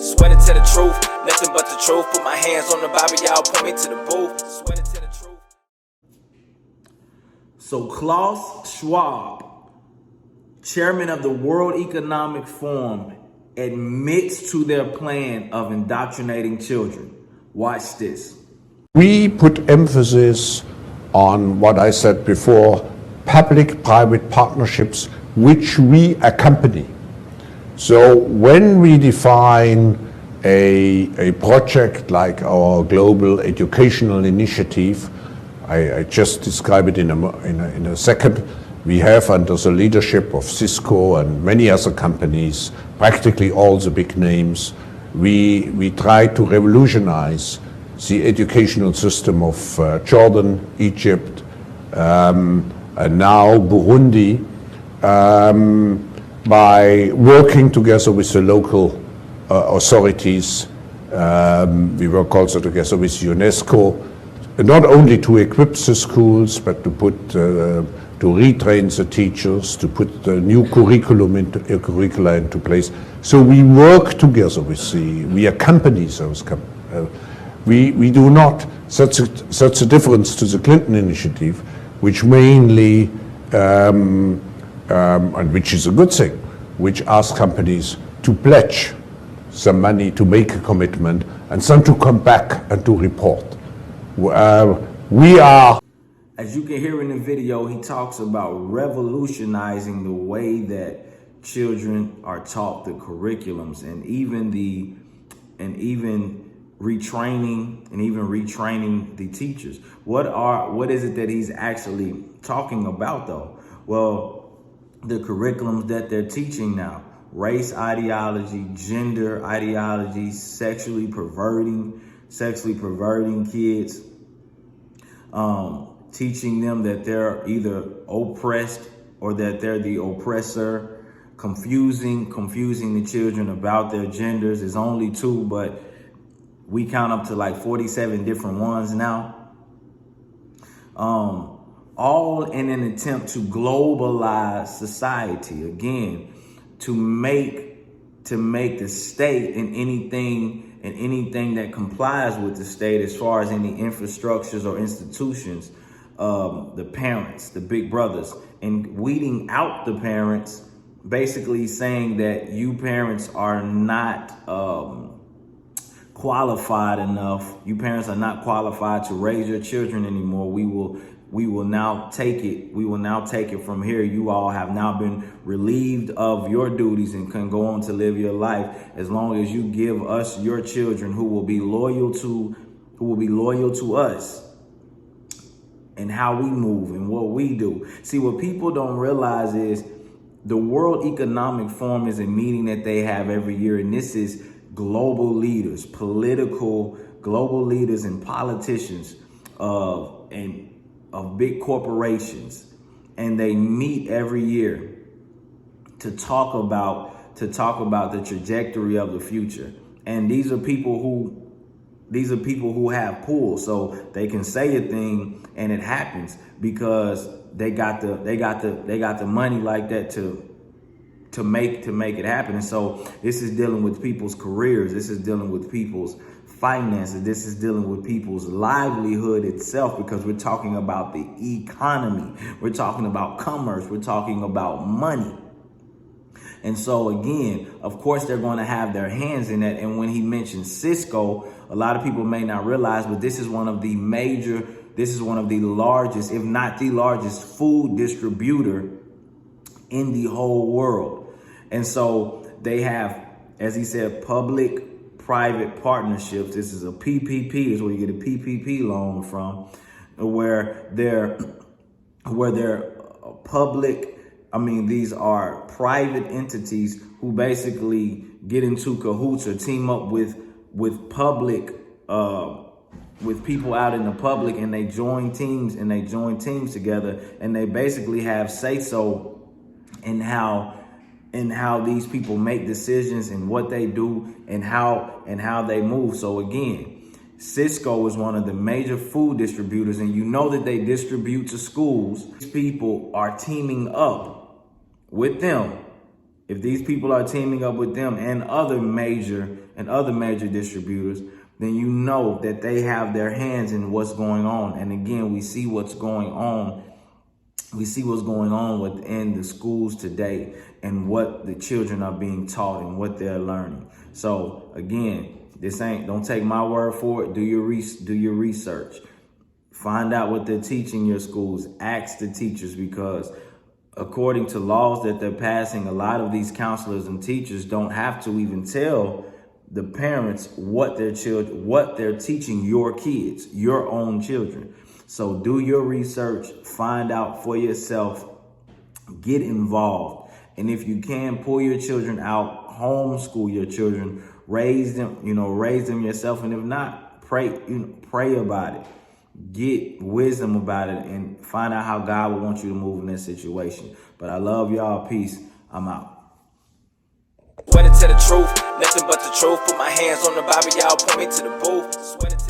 Swear to tell the truth, nothing but the truth. Put my hands on the Bible, y'all point me to the booth. Swear to tell the truth. So Klaus Schwab, chairman of the World Economic Forum, admits to their plan of indoctrinating children. Watch this. We put emphasis on what I said before, public-private partnerships, which we accompany. So when we define a project like our global educational initiative, I just describe it in a second. We have, under the leadership of Cisco and many other companies, practically all the big names, we try to revolutionize the educational system of Jordan, Egypt, and now Burundi, by working together with the local authorities. We work also together with UNESCO, not only to equip the schools, but to put to retrain the teachers, to put the new curricula into place. So we work together with we accompany those we do not, such a difference to the Clinton initiative, which mainly, and which is a good thing, which asks companies to pledge some money, to make a commitment, and then to come back and to report. We are... As you can hear in the video, he talks about revolutionizing the way that children are taught the curriculums, and even retraining the teachers. What is it that he's actually talking about though? Well, the curriculums that they're teaching now: race ideology, gender ideology, sexually perverting kids, teaching them that they're either oppressed or that they're the oppressor, confusing the children about their genders. There's only two, but we count up to like 47 different ones now. All in an attempt to globalize society, again, to make the state and anything that complies with the state, as far as any infrastructures or institutions, the parents, the big brothers, and weeding out the parents, basically saying that you parents are not qualified enough. You parents are not qualified to raise your children anymore. We will now take it from here. You all have now been relieved of your duties and can go on to live your life, as long as you give us your children who will be loyal to us and how we move and what we do. See, what people don't realize is the World Economic Forum is a meeting that they have every year, and this is global leaders, global leaders and politicians of big corporations, and they meet every year to talk about the trajectory of the future. And these are people who have pull, so they can say a thing and it happens because they got the money like that to make it happen. And so this is dealing with people's careers. This is dealing with people's finances. This is dealing with people's livelihood itself, because we're talking about the economy. We're talking about commerce. We're talking about money. And so again, of course, they're going to have their hands in that. And when he mentioned Cisco, a lot of people may not realize, but this is one of the largest, if not the largest, food distributor in the whole world. And so they have, as he said, public-private partnerships. This is a PPP, is where you get a PPP loan from, where they're public. I mean, these are private entities who basically get into cahoots or team up with public, with people out in the public, and they join teams together, and they basically have say-so in how these people make decisions and what they do and how they move. So again, Cisco is one of the major food distributors, and you know that they distribute to schools. These people are teaming up with them. If these people are teaming up with them and other major distributors, then you know that they have their hands in what's going on. And again, we see what's going on. We see what's going on within the schools today and what the children are being taught and what they're learning. So again, don't take my word for it. Do your research. Find out what they're teaching your schools. Ask the teachers, because according to laws that they're passing, a lot of these counselors and teachers don't have to even tell the parents what they're teaching your kids, your own children. So do your research, find out for yourself, get involved. And if you can, pull your children out, homeschool your children, raise them yourself. And if not, pray about it. Get wisdom about it and find out how God would want you to move in that situation. But I love y'all. Peace. I'm out. Swear to tell the truth, nothing but the truth. Put my hands on the Bible, y'all point me to the booth.